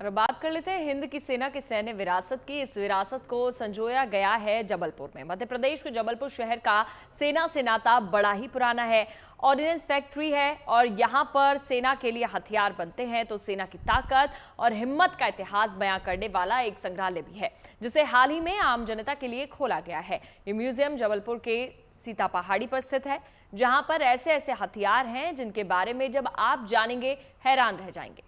बात कर लेते हैं हिंद की सेना की सैन्य विरासत की। इस विरासत को संजोया गया है जबलपुर में। मध्य प्रदेश के जबलपुर शहर का सेना से नाता बड़ा ही पुराना है। ऑर्डिनेंस फैक्ट्री है और यहाँ पर सेना के लिए हथियार बनते हैं। तो सेना की ताकत और हिम्मत का इतिहास बयां करने वाला एक संग्रहालय भी है, जिसे हाल ही में आम जनता के लिए खोला गया है। ये म्यूजियम जबलपुर के सीता पहाड़ी पर स्थित है, जहां पर ऐसे ऐसे हथियार हैं जिनके बारे में जब आप जानेंगे हैरान रह जाएंगे।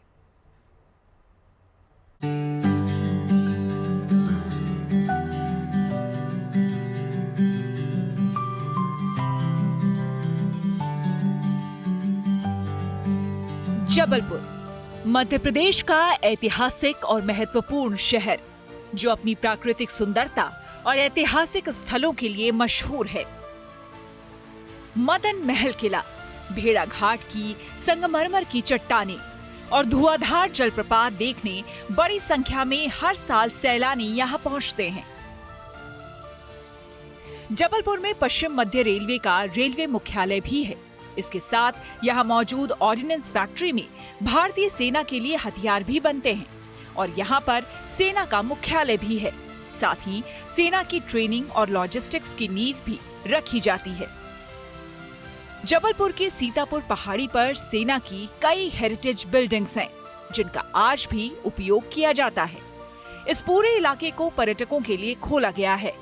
जबलपुर मध्य प्रदेश का ऐतिहासिक और महत्वपूर्ण शहर, जो अपनी प्राकृतिक सुंदरता और ऐतिहासिक स्थलों के लिए मशहूर है। मदन महल किला, भेड़ा घाट की संगमरमर की चट्टानें और धुआंधार जलप्रपात देखने बड़ी संख्या में हर साल सैलानी यहां पहुंचते हैं। जबलपुर में पश्चिम मध्य रेलवे का रेलवे मुख्यालय भी है। इसके साथ यहां मौजूद ऑर्डिनेंस फैक्ट्री में भारतीय सेना के लिए हथियार भी बनते हैं और यहां पर सेना का मुख्यालय भी है। साथ ही सेना की ट्रेनिंग और लॉजिस्टिक्स की नींव भी रखी जाती है। जबलपुर के सीतापुर पहाड़ी पर सेना की कई हेरिटेज बिल्डिंग्स हैं, जिनका आज भी उपयोग किया जाता है। इस पूरे इलाके को पर्यटकों के लिए खोला गया है,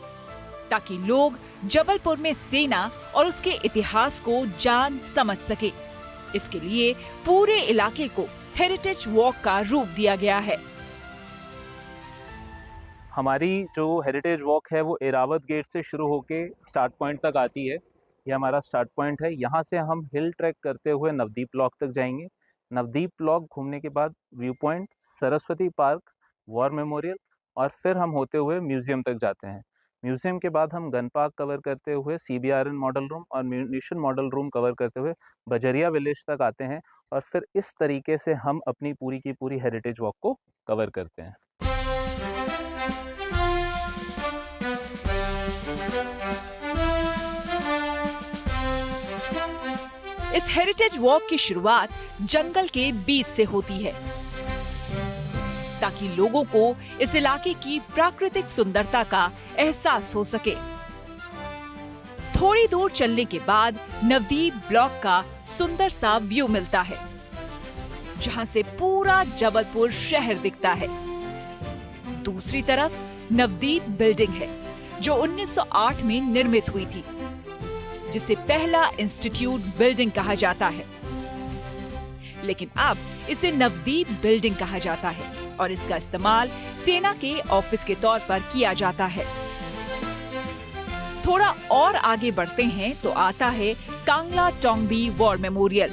ताकि लोग जबलपुर में सेना और उसके इतिहास को जान समझ सके। इसके लिए पूरे इलाके को हेरिटेज वॉक का रूप दिया गया है। हमारी जो हेरिटेज वॉक है वो एरावत गेट से शुरू होके स्टार्ट पॉइंट तक आती है। ये हमारा स्टार्ट पॉइंट है। यहाँ से हम हिल ट्रैक करते हुए नवदीप लॉक तक जाएंगे। नवदीप लॉक घूमने के बाद view point, Saraswati park, war memorial और फिर हम होते हुए म्यूजियम तक जाते हैं। म्यूजियम के बाद हम गन पार्क कवर करते हुए CBRN मॉडल रूम और म्यूनिशन मॉडल रूम कवर करते हुए बजरिया विलेज तक आते हैं और फिर इस तरीके से हम अपनी पूरी की पूरी हेरिटेज वॉक को कवर करते हैं। इस हेरिटेज वॉक की शुरुआत जंगल के बीच से होती है, ताकि लोगों को इस इलाके की प्राकृतिक सुंदरता का एहसास हो सके। थोड़ी दूर चलने के बाद नवदीप ब्लॉक का सुंदर सा व्यू मिलता है, जहां से पूरा जबलपुर शहर दिखता है। दूसरी तरफ नवदीप बिल्डिंग है, जो 1908 में निर्मित हुई थी, जिसे पहला इंस्टीट्यूट बिल्डिंग कहा जाता है। लेकिन अब इसे नवदीप बिल्डिंग कहा जाता है और इसका इस्तेमाल सेना के ऑफिस के तौर पर किया जाता है। थोड़ा और आगे बढ़ते हैं तो आता है कांगला टोंगबी वॉर मेमोरियल।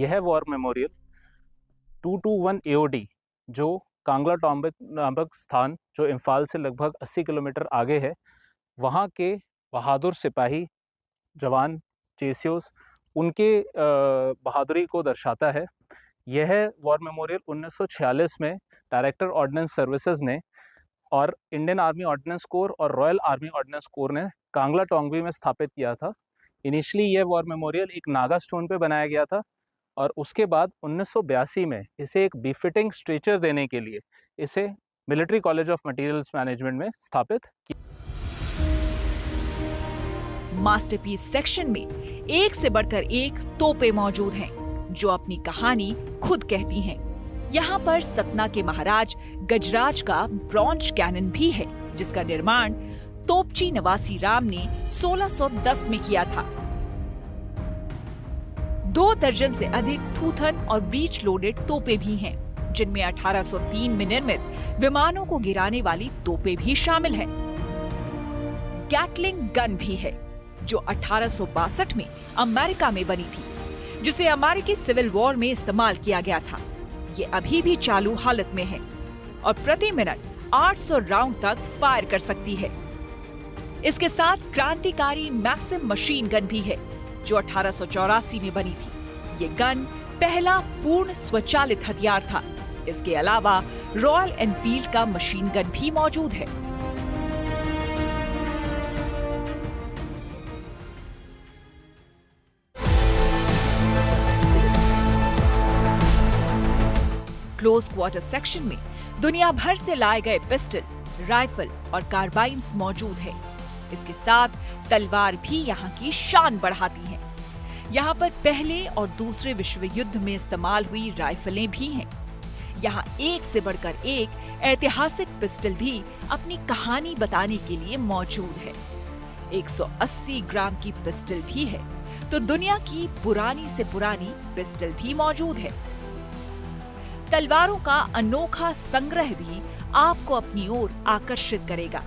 यह वॉर मेमोरियल 221 AOD, जो कांगला टोंगबी नामक स्थान जो इम्फाल से लगभग 80 किलोमीटर आगे है, वहाँ के बहादुर सिपाही जवान चेसियोस उनके बहादुरी को दर्शाता है। यह वॉर मेमोरियल 1946 में डायरेक्टर ऑर्डिनेंस सर्विसेज ने और इंडियन आर्मी ऑर्डिनेंस कोर और रॉयल आर्मी ऑर्डिनेंस कोर ने कांगला टोंगबी में स्थापित किया था। इनिशियली यह वॉर मेमोरियल एक नागा स्टोन पे बनाया गया था और उसके बाद 1982 में इसे एक बिफिटिंग स्ट्रेचर देने के लिए इसे military college of materials management में स्थापित किया। मास्टरपीस सेक्शन में एक से बढ़कर एक तोपें मौजूद हैं, जो अपनी कहानी खुद कहती हैं। यहाँ पर सतना के महाराज गजराज का ब्रॉन्ज कैनन भी है, जिसका निर्माण तोपची नवासी राम ने 1610 में किया था। 2 दर्जन से अधिक थूथन और ब्रीच लोडेड तोपें भी हैं, जिनमें 1803 में निर्मित विमानों को गिराने वाली तोपें भी शामिल हैं। गैटलिंग गन भी है, जो 1862 में अमेरिका में बनी थी, जिसे अमेरिकी सिविल वॉर में इस्तेमाल किया गया था। ये अभी भी चालू हालत में है और प्रति मिनट 800 राउंड तक फायर कर सकती है। इसके साथ क्रांतिकारी मैक्सिम मशीन गन भी है, जो 1884 में बनी थी। ये गन पहला पूर्ण स्वचालित हथियार था। इसके अलावा रॉयल एनफील्ड का मशीन गन भी मौजूद है। क्लोज क्वार्टर सेक्शन में दुनिया भर से लाए गए पिस्टल, राइफल और कार्बाइन्स मौजूद है। इसके साथ तलवार भी यहाँ की शान बढ़ाती हैं। यहाँ पर पहले और दूसरे विश्व युद्ध में इस्तेमाल हुई राइफलें भी हैं। यहाँ एक से बढ़कर एक ऐतिहासिक पिस्टल भी अपनी कहानी बताने के लिए मौजूद है। 180 ग्राम की पिस्टल भी है, तो दुनिया की पुरानी से पुरानी पिस्टल भी मौजूद है। तलवारों का अनोखा संग्रह भी आपको अपनी ओर आकर्षित करेगा।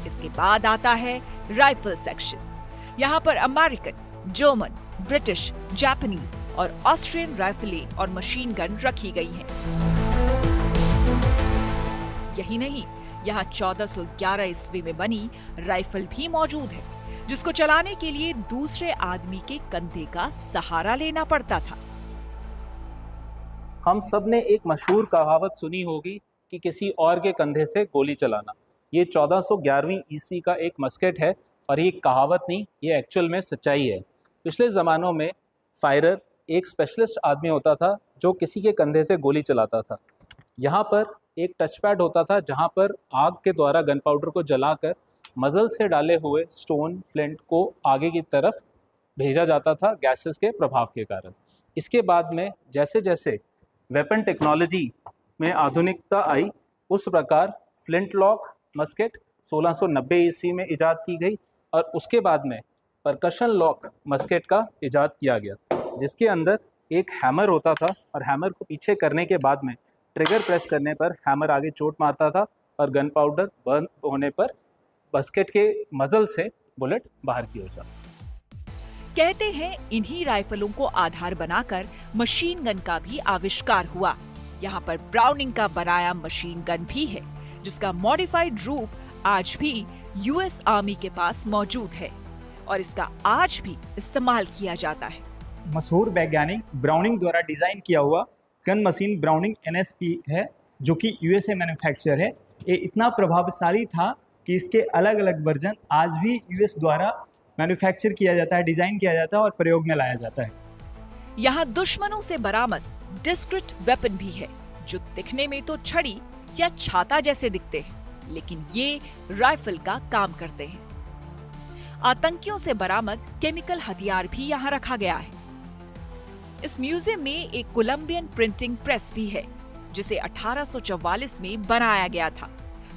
इसके बाद आता है राइफल सेक्शन। यहाँ पर अमेरिकन, जर्मन, ब्रिटिश, जापानीज और ऑस्ट्रियन राइफलें और मशीन गन रखी गई हैं। यही नहीं, यहाँ 1411 ईस्वी में बनी राइफल भी मौजूद है, जिसको चलाने के लिए दूसरे आदमी के कंधे का सहारा लेना पड़ता था। हम सब ने एक मशहूर कहावत सुनी होगी कि किसी और के कंधे से गोली चलाना। ये 1411वीं ईस्वी का एक मस्केट है और ये कहावत नहीं, ये एक्चुअल में सच्चाई है। पिछले ज़मानों में फायरर एक स्पेशलिस्ट आदमी होता था जो किसी के कंधे से गोली चलाता था। यहाँ पर एक टच पैड होता था जहाँ पर आग के द्वारा गन पाउडर को जलाकर मजल से डाले हुए स्टोन फ्लिंट को आगे की तरफ भेजा जाता था गैसेस के प्रभाव के कारण। इसके बाद में जैसे जैसे वेपन टेक्नोलॉजी में आधुनिकता आई, उस प्रकार फ्लिंट लॉक मस्केट 1690 ईस्वी में इजाद की गई और उसके बाद में परकशन लॉक मस्केट का इजाद किया गया, जिसके अंदर एक हैमर होता था और हैमर को पीछे करने के बाद में ट्रिगर प्रेस करने पर हैमर आगे चोट मारता था और गन पाउडर बर्न होने पर मस्केट के मजल से बुलेट बाहर की ओर जाती। कहते हैं इन्हीं राइफलों को आधार बनाकर मशीन गन का भी आविष्कार हुआ। यहाँ पर ब्राउनिंग का बनाया मशीन गन भी है, जिसका मॉडिफाइड रूप आज भी यूएस आर्मी के पास मौजूद है और इसका आज भी इस्तेमाल किया जाता है। मशहूर वैज्ञानिक ब्राउनिंग द्वारा डिजाइन किया हुआ गन मशीन ब्राउनिंग NSP है, जो कि USA मैन्युफैक्चर है। ये इतना प्रभावशाली था कि इसके अलग अलग वर्जन आज भी US द्वारा मैन्युफैक्चर किया जाता है, डिजाइन किया जाता है और प्रयोग में लाया जाता है। यहाँ दुश्मनों से बरामद डिस्क्रिट वेपन भी है, जो दिखने में तो छड़ी या छाता जैसे दिखते हैं, लेकिन ये राइफल का काम करते हैं। आतंकियों से बरामद केमिकल हथियार भी यहाँ रखा गया है। इस म्यूजियम में एक कोलंबियन प्रिंटिंग प्रेस भी है, जिसे 1844 में बनाया गया था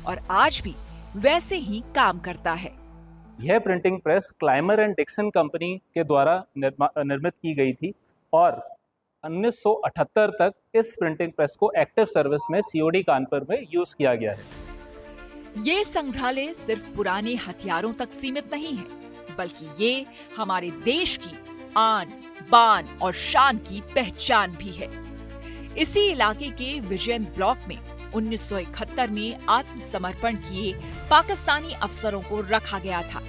और आज भी वैसे ही काम करता है। यह printing press Clymer and Dixon company के द्वारा निर्मित की गई थी और 1978 तक इस प्रिंटिंग प्रेस को एक्टिव सर्विस में COD कानपुर में यूज किया गया है। ये संग्रहालय सिर्फ पुराने हथियारों तक सीमित नहीं है, बल्कि ये हमारे देश की आन, बान और शान की पहचान भी है। इसी इलाके के विजयंत ब्लॉक में 1971 में आत्मसमर्पण किए पाकिस्तानी अफसरों को रखा गया था।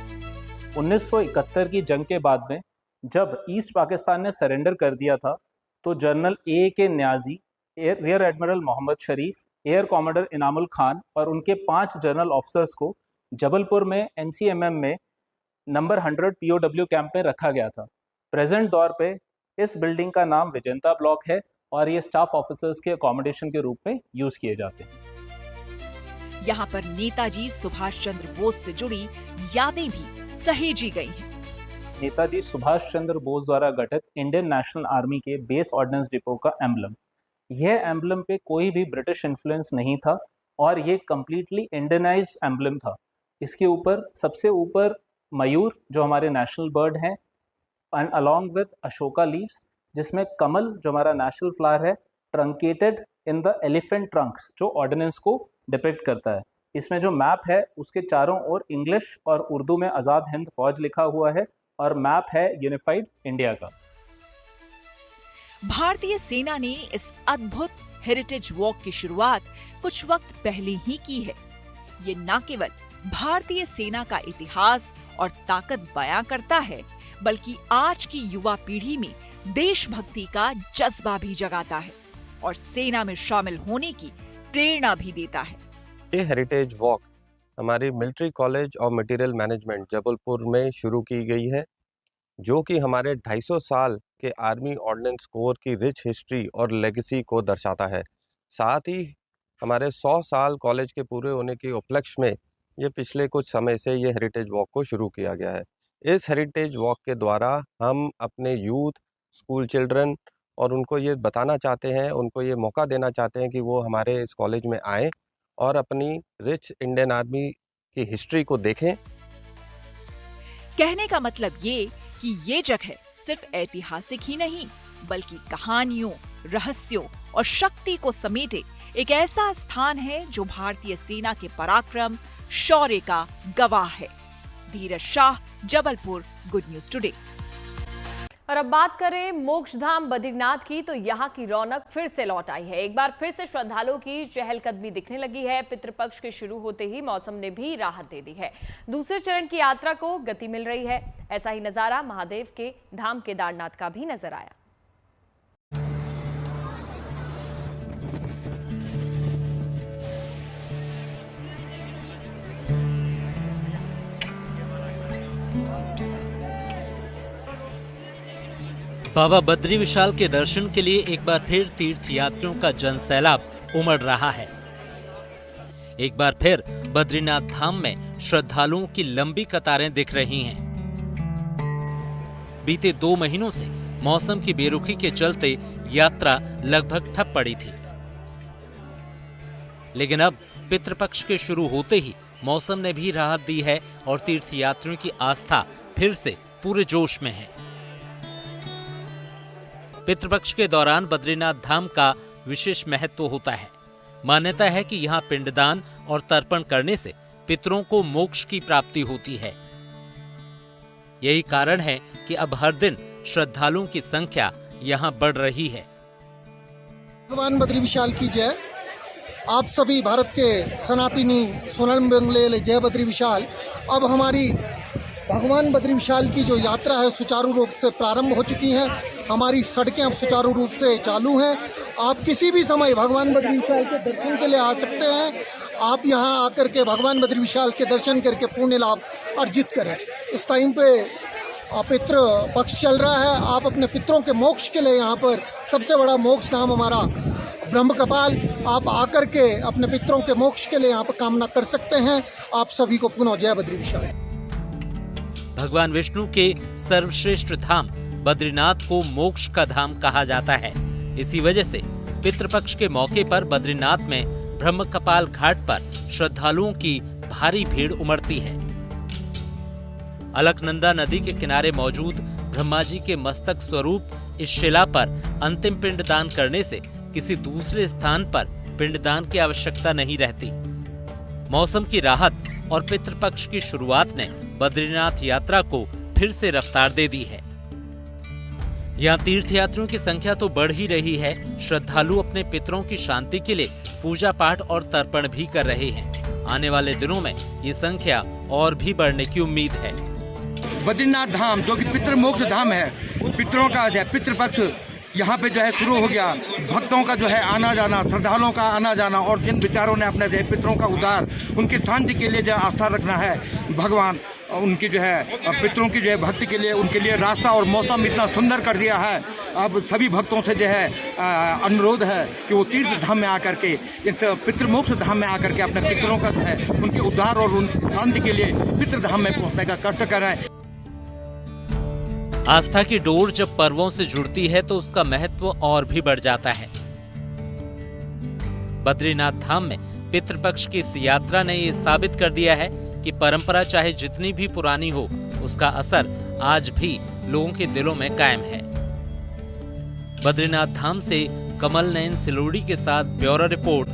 1971 की जंग के बाद में जब ईस्ट पाकिस्तान ने सरेंडर कर दिया था, तो general AK Niazi, rear admiral Mohammad Sharif, air commander Inamul Khan और उनके 5 जनरल ऑफिसर्स को जबलपुर में NCMM में नंबर 100 POW कैंप में रखा गया था। प्रेजेंट दौर पे इस बिल्डिंग का नाम विजेंता ब्लॉक है और ये स्टाफ ऑफिसर्स के अकोमोडेशन के रूप में यूज किए जाते हैं। यहाँ पर नेताजी सुभाष चंद्र बोस से जुड़ी यादें भी सहेजी गई हैं। नेताजी सुभाष चंद्र बोस द्वारा गठित इंडियन नेशनल आर्मी के बेस ऑर्डिनेंस डिपो का एम्बलम, यह एम्बलम पे कोई भी ब्रिटिश इन्फ्लुएंस नहीं था और ये कम्प्लीटली इंडियनाइज्ड एम्बलम था। इसके ऊपर सबसे ऊपर मयूर जो हमारे नेशनल बर्ड हैं and along with Ashoka leaves, जिसमें कमल जो हमारा नेशनल फ्लावर है truncated in the elephant Trunks जो ऑर्डिनेंस को डिपिक्ट करता है। इसमें जो मैप है उसके चारों ओर इंग्लिश और उर्दू में आज़ाद हिंद फौज लिखा हुआ है और मैप है यूनिफाइड इंडिया का। भारतीय सेना ने इस अद्भुत हेरिटेज वॉक की शुरुआत कुछ वक्त पहले ही की है। ये न केवल भारतीय सेना का इतिहास और ताकत बयां करता है, बल्कि आज की युवा पीढ़ी में देशभक्ति का जज्बा भी जगाता है और सेना में शामिल होने की प्रेरणा भी देता है। ये हेरिटेज वॉक हमारे military college of material management Jabalpur में शुरू की गई है, जो कि हमारे 250 साल के आर्मी ऑर्डिनेंस कोर की रिच हिस्ट्री और लेगेसी को दर्शाता है। साथ ही हमारे 100 साल कॉलेज के पूरे होने के उपलक्ष्य में ये पिछले कुछ समय से ये हेरिटेज वॉक को शुरू किया गया है। इस हेरिटेज वॉक के द्वारा हम अपने यूथ, स्कूल चिल्ड्रन और उनको ये बताना चाहते हैं, उनको ये मौका देना चाहते हैं कि वो हमारे इस कॉलेज में आएँ और अपनी रिच इंडियन आर्मी की हिस्ट्री को देखें। कहने का मतलब ये कि ये जगह सिर्फ ऐतिहासिक ही नहीं बल्कि कहानियों, रहस्यों और शक्ति को समेटे एक ऐसा स्थान है जो भारतीय सेना के पराक्रम, शौर्य का गवाह है। Dheeraj Shah, Jabalpur, good news today. और अब बात करें मोक्षधाम बद्रीनाथ की, तो यहाँ की रौनक फिर से लौट आई है। एक बार फिर से श्रद्धालुओं की चहलकदमी दिखने लगी है। पितृपक्ष के शुरू होते ही मौसम ने भी राहत दे दी है। दूसरे चरण की यात्रा को गति मिल रही है। ऐसा ही नजारा महादेव के धाम केदारनाथ का भी नजर आया। बाबा बद्री विशाल के दर्शन के लिए एक बार फिर तीर्थ यात्रियों का जन सैलाब उमड़ रहा है। एक बार फिर बद्रीनाथ धाम में श्रद्धालुओं की लंबी कतारें दिख रही हैं। बीते 2 महीनों से मौसम की बेरुखी के चलते यात्रा लगभग ठप पड़ी थी, लेकिन अब पितृपक्ष के शुरू होते ही मौसम ने भी राहत दी है और तीर्थ यात्रियों की आस्था फिर से पूरे जोश में है। पितृपक्ष के दौरान बद्रीनाथ धाम का विशेष महत्व होता है। मान्यता है कि यहाँ पिंडदान और तर्पण करने से पितरों को मोक्ष की प्राप्ति होती है। यही कारण है कि अब हर दिन श्रद्धालुओं की संख्या यहाँ बढ़ रही है। भगवान बद्री विशाल की जय। आप सभी भारत के सनातनी सोनम बंगले जय बद्री विशाल। अब हमारी भगवान बद्री विशाल की जो यात्रा है सुचारू रूप से प्रारंभ हो चुकी है। हमारी सड़कें अब सुचारू रूप से चालू हैं। आप किसी भी समय भगवान बद्री विशाल के दर्शन के लिए आ सकते हैं। आप यहाँ आकर के भगवान बद्री विशाल के दर्शन करके पुण्य लाभ अर्जित करें। इस टाइम पे पितृ पक्ष चल रहा है। आप अपने पितरों के मोक्ष के लिए यहाँ पर सबसे बड़ा मोक्ष धाम हमारा ब्रह्म कपाल, आप आकर के अपने पितरों के मोक्ष के लिए यहाँ पर कामना कर सकते हैं। आप सभी को पुनः जय बद्री विशाल। भगवान विष्णु के सर्वश्रेष्ठ धाम बद्रीनाथ को मोक्ष का धाम कहा जाता है। इसी वजह से पितृपक्ष के मौके पर बद्रीनाथ में ब्रह्म कपाल घाट पर श्रद्धालुओं की भारी भीड़ उमड़ती है। अलकनंदा नदी के किनारे मौजूद ब्रह्मा जी के मस्तक स्वरूप इस शिला पर अंतिम पिंडदान करने से किसी दूसरे स्थान पर पिंडदान की आवश्यकता नहीं रहती। मौसम की राहत और पितृपक्ष की शुरुआत ने बद्रीनाथ यात्रा को फिर से रफ्तार दे दी है। यहाँ तीर्थयात्रियों की संख्या तो बढ़ ही रही है। श्रद्धालु अपने पितरों की शांति के लिए पूजा पाठ और तर्पण भी कर रहे हैं। आने वाले दिनों में ये संख्या और भी बढ़ने की उम्मीद है। बद्रीनाथ धाम जो कि पितृ मोक्ष धाम है, पितरों का पितृपक्ष यहाँ पे जो है शुरू हो गया। भक्तों का जो है आना जाना, श्रद्धालुओं का आना जाना और जिन विचारों ने अपने पितरों का उद्धार, उनकी शांति के लिए जो आस्था रखना है, भगवान उनकी जो है पितरों की जो है भक्ति के लिए उनके लिए रास्ता और मौसम इतना सुंदर कर दिया है। अब सभी भक्तों से जो है अनुरोध है कि वो तीर्थ धाम में आकर के, इस पितृमोक्ष धाम में आकर के अपने पितरों का जो है उनके उद्धार और उनकी शांति के लिए पितृधाम में पहुँचने का कष्ट करें। आस्था की डोर जब पर्वों से जुड़ती है तो उसका महत्व और भी बढ़ जाता है। बद्रीनाथ धाम में पितृपक्ष की इस यात्रा ने ये साबित कर दिया है कि परंपरा चाहे जितनी भी पुरानी हो, उसका असर आज भी लोगों के दिलों में कायम है। बद्रीनाथ धाम से कमल नयन सिलोड़ी के साथ ब्यूरो रिपोर्ट,